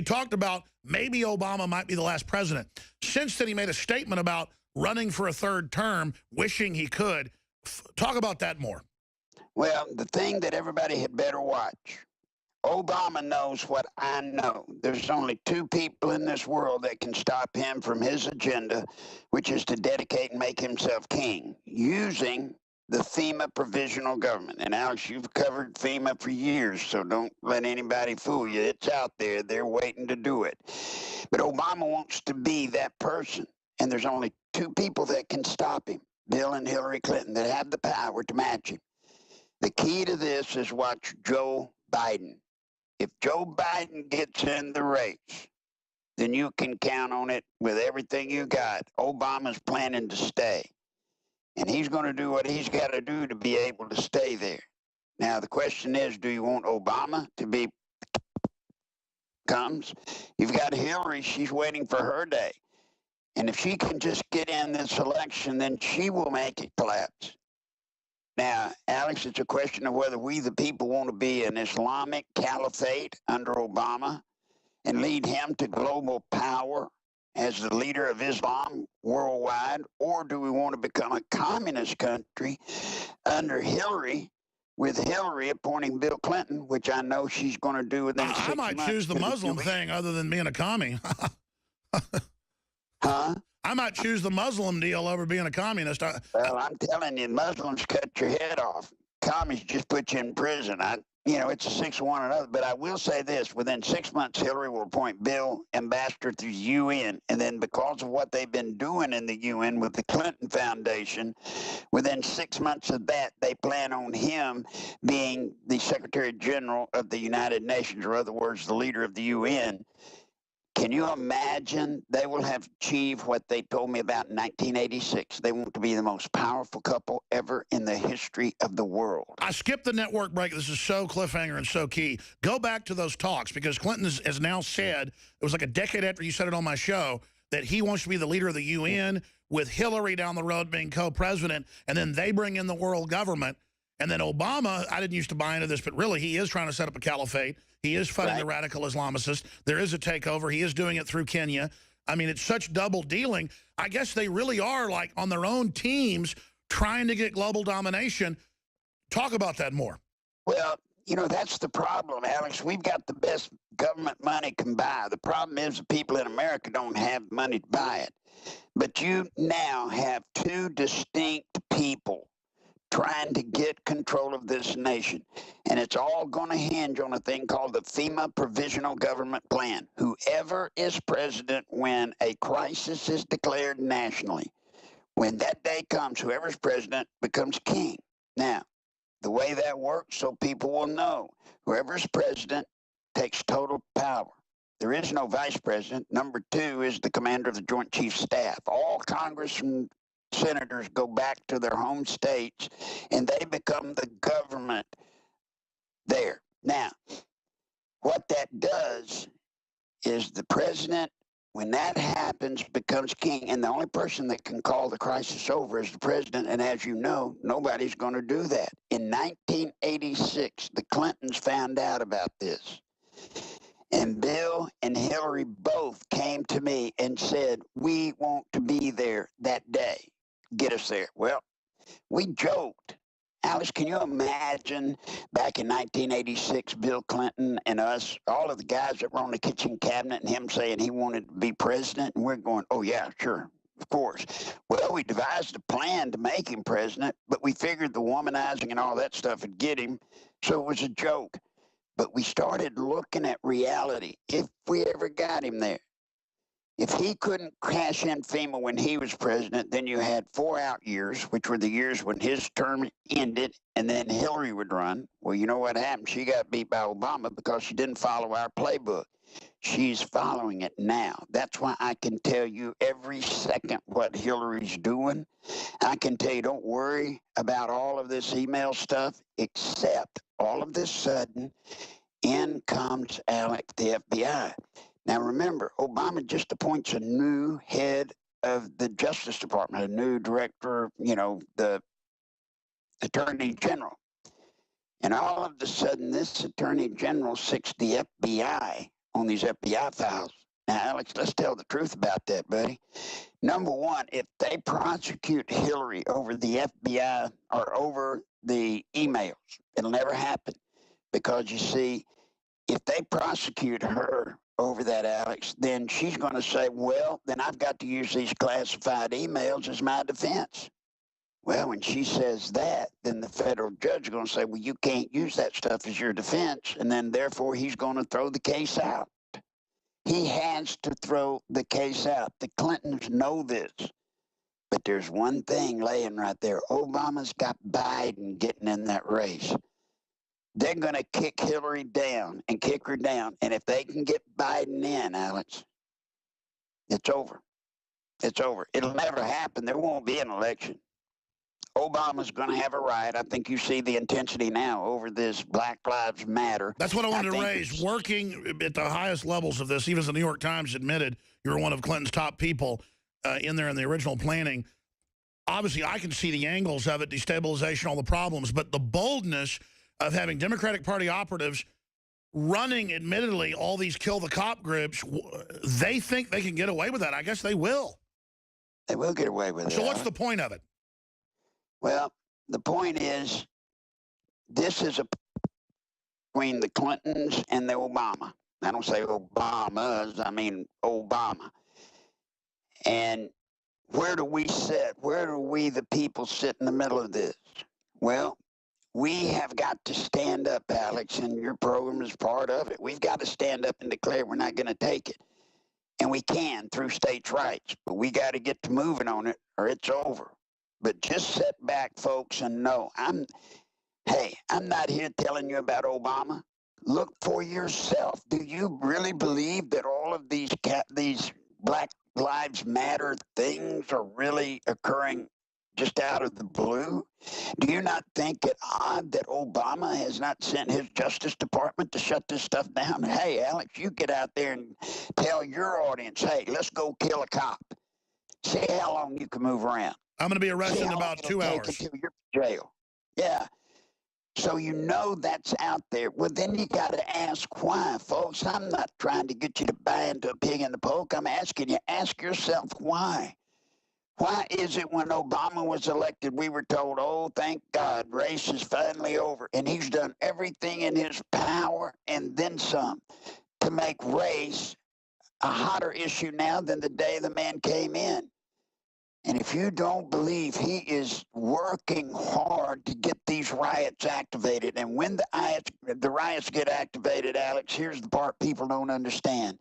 talked about maybe Obama might be the last president. Since then, he made a statement about running for a third term, wishing he could. Talk about that more. Well, the thing that everybody had better watch, Obama knows what I know. There's only two people in this world that can stop him from his agenda, which is to dedicate and make himself king, using the FEMA provisional government. And Alex, you've covered FEMA for years, so don't let anybody fool you. It's out there. They're waiting to do it. But Obama wants to be that person. And there's only two people that can stop him, Bill and Hillary Clinton, that have the power to match him. The key to this is watch Joe Biden. If Joe Biden gets in the race, then you can count on it with everything you got. Obama's planning to stay. And he's going to do what he's got to do to be able to stay there. Now, the question is, do you want Obama to be comes? You've got Hillary. She's waiting for her day. And if she can just get in this election, then she will make it collapse. Now, Alex, it's a question of whether we, the people, want to be an Islamic caliphate under Obama and lead him to global power as the leader of Islam worldwide, or do we want to become a communist country under Hillary, with Hillary appointing Bill Clinton, which I know she's going to do within 6 months. I might choose the Muslim thing other than being a commie. Huh? I might choose the Muslim deal over being a communist. Well, I'm telling you, Muslims cut your head off. Commies just put you in prison. It's a 6-1 or another. But I will say this: within 6 months, Hillary will appoint Bill ambassador to the UN, and then because of what they've been doing in the UN with the Clinton Foundation, within 6 months of that, they plan on him being the Secretary General of the United Nations, or in other words, the leader of the UN. Can you imagine? They will have achieved what they told me about in 1986. They want to be the most powerful couple ever in the history of the world. I skipped the network break. This is so cliffhanger and so key. Go back to those talks, because Clinton has now said, it was like a decade after you said it on my show, that he wants to be the leader of the UN with Hillary down the road being co-president, and then they bring in the world government. And then Obama, I didn't used to buy into this, but really he is trying to set up a caliphate. He is fighting the radical Islamicists. There is a takeover. He is doing it through Kenya. I mean, it's such double dealing. I guess they really are like on their own teams trying to get global domination. Talk about that more. Well, that's the problem, Alex. We've got the best government money can buy. The problem is the people in America don't have money to buy it. But you now have two distinct people trying to get control of this nation. And it's all going to hinge on a thing called the FEMA Provisional Government Plan. Whoever is president when a crisis is declared nationally, when that day comes, whoever's president becomes king. Now, the way that works, so people will know, whoever's president takes total power. There is no vice president. Number two is the commander of the Joint Chiefs Staff. All Congress and senators go back to their home states, and they become the government there. Now, what that does is the president, when that happens, becomes king, and the only person that can call the crisis over is the president, and as you know, nobody's going to do that. In 1986, the Clintons found out about this, and Bill and Hillary both came to me and said, we want to be there that day. Get us there. Well, we joked. Alice, can you imagine back in 1986, Bill Clinton and us, all of the guys that were on the kitchen cabinet, and him saying he wanted to be president, and we're going, oh, yeah, sure, of course. Well, we devised a plan to make him president, but we figured the womanizing and all that stuff would get him, so it was a joke. But we started looking at reality, if we ever got him there. If he couldn't cash in FEMA when he was president, then you had 4 out years, which were the years when his term ended, and then Hillary would run. Well, you know what happened? She got beat by Obama because she didn't follow our playbook. She's following it now. That's why I can tell you every second what Hillary's doing. I can tell you, don't worry about all of this email stuff, except all of this sudden, in comes Alec, the FBI. Now, remember, Obama just appoints a new head of the Justice Department, a new director, the Attorney General. And all of a sudden, this Attorney General sticks the FBI on these FBI files. Now, Alex, let's tell the truth about that, buddy. Number one, if they prosecute Hillary over the FBI or over the emails, it'll never happen. Because you see, if they prosecute her over that, Alex, then she's going to say, well, then I've got to use these classified emails as my defense. Well, when she says that, then the federal judge is going to say, well, you can't use that stuff as your defense. And then therefore he's going to throw the case out. He has to throw the case out. The Clintons know this. But there's one thing laying right there. Obama's got Biden getting in that race. They're going to kick Hillary down and kick her down. And if they can get Biden in, Alex, it's over. It's over. It'll never happen. There won't be an election. Obama's going to have a riot. I think you see the intensity now over this Black Lives Matter. That's what I wanted to raise. Working at the highest levels of this, even as the New York Times admitted you were one of Clinton's top people in there in the original planning. Obviously, I can see the angles of it, destabilization, all the problems, but the boldness of having Democratic Party operatives running, admittedly, all these kill the cop groups, they think they can get away with that. I guess they will. They will get away with it. So what's the point of it? Well, the point is, this is between the Clintons and the Obama. I don't say Obamas, I mean Obama. And where do we sit? Where do we, the people, sit in the middle of this? Well, we have got to stand up, Alex, and your program is part of it. We've got to stand up and declare we're not going to take it. And we can through states' rights, but we got to get to moving on it or it's over. But just sit back, folks, and know I'm not here telling you about Obama. Look for yourself. Do you really believe that all of these Black Lives Matter things are really occurring just out of the blue? Do you not think it odd that Obama has not sent his Justice Department to shut this stuff down? Hey, Alex, you get out there and tell your audience, hey, let's go kill a cop. See how long you can move around. I'm going to be arrested in about 2 hours. Until you're in jail. Yeah. So you know that's out there. Well, then you got to ask why, folks. I'm not trying to get you to buy into a pig in the poke. I'm asking you, ask yourself why. Why is it when Obama was elected, we were told, oh, thank God, race is finally over. And he's done everything in his power and then some to make race a hotter issue now than the day the man came in. And if you don't believe he is working hard to get these riots activated, and when the riots get activated, Alex, here's the part people don't understand.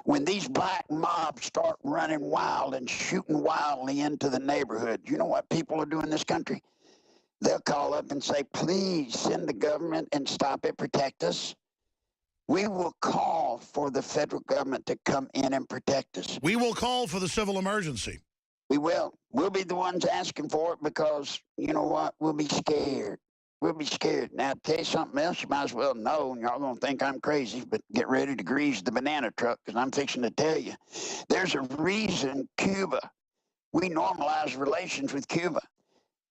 When these black mobs start running wild and shooting wildly into the neighborhood, you know what people will do in this country? They'll call up and say, please send the government and stop it, protect us. We will call for the federal government to come in and protect us. We will call for the civil emergency. We will. We'll be the ones asking for it because, you know what, we'll be scared. We'll be scared. Now, to tell you something else, you might as well know, and y'all going to think I'm crazy, but get ready to grease the banana truck because I'm fixing to tell you. There's a reason Cuba, we normalize relations with Cuba.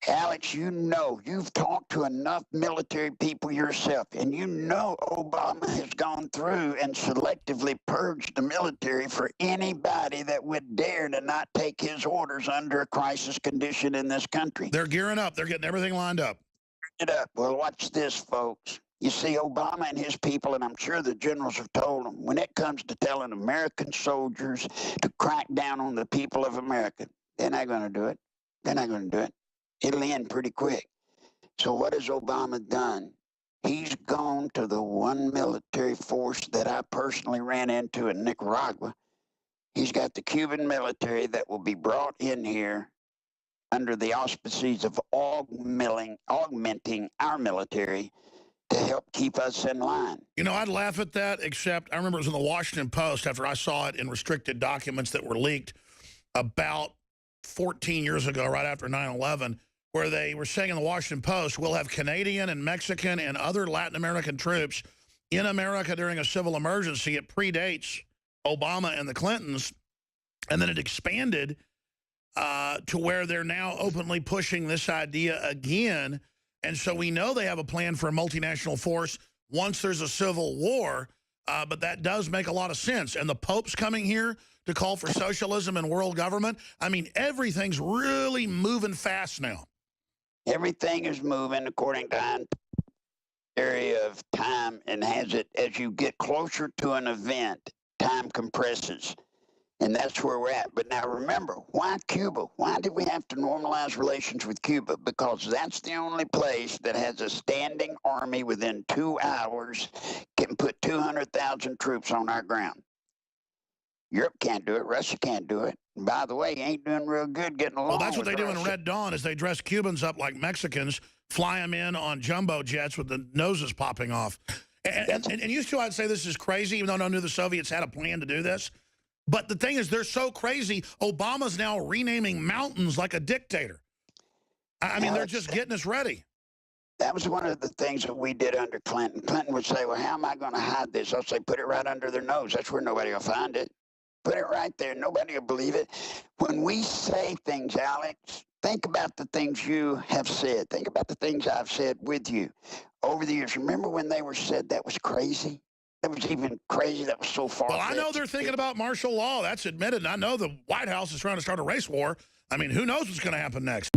Alex, you know, you've talked to enough military people yourself, and you know Obama has gone through and selectively purged the military for anybody that would dare to not take his orders under a crisis condition in this country. They're gearing up. They're getting everything lined up. Well, watch this, folks. You see, Obama and his people, and I'm sure the generals have told them, when it comes to telling American soldiers to crack down on the people of America, they're not going to do it. They're not going to do it. It'll end pretty quick. So what has Obama done? He's gone to the one military force that I personally ran into in Nicaragua. He's got the Cuban military that will be brought in here under the auspices of augmenting our military to help keep us in line. You know, I'd laugh at that, except I remember it was in the Washington Post after I saw it in restricted documents that were leaked about 14 years ago, right after 9/11, where they were saying in the Washington Post, we'll have Canadian and Mexican and other Latin American troops in America during a civil emergency. It predates Obama and the Clintons, and then it expanded to where they're now openly pushing this idea again. And so we know they have a plan for a multinational force once there's a civil war. but that does make a lot of sense. And the Pope's coming here to call for socialism and world government. I mean, everything's really moving fast now. Everything is moving according to an area of time, and as you get closer to an event, time compresses. And that's where we're at. But now remember, why Cuba? Why did we have to normalize relations with Cuba? Because that's the only place that has a standing army within 2 hours, can put 200,000 troops on our ground. Europe can't do it. Russia can't do it. And by the way, you ain't doing real good getting along. Well, that's what with they do Russia. in Red Dawn is they dress Cubans up like Mexicans, fly them in on jumbo jets with the noses popping off. And used to, I'd say this is crazy, even though I knew the Soviets had a plan to do this. But the thing is, they're so crazy, Obama's now renaming mountains like a dictator. I mean, they're just getting us ready. That was one of the things that we did under Clinton. Clinton would say, well, how am I going to hide this? I'll say, put it right under their nose. That's where nobody will find it. Put it right there. Nobody will believe it. When we say things, Alex, think about the things you have said. Think about the things I've said with you over the years. Remember when they were said that was crazy? That was even crazy. That was so far. Well, I know they're thinking about martial law. That's admitted. And I know the White House is trying to start a race war. I mean, who knows what's going to happen next?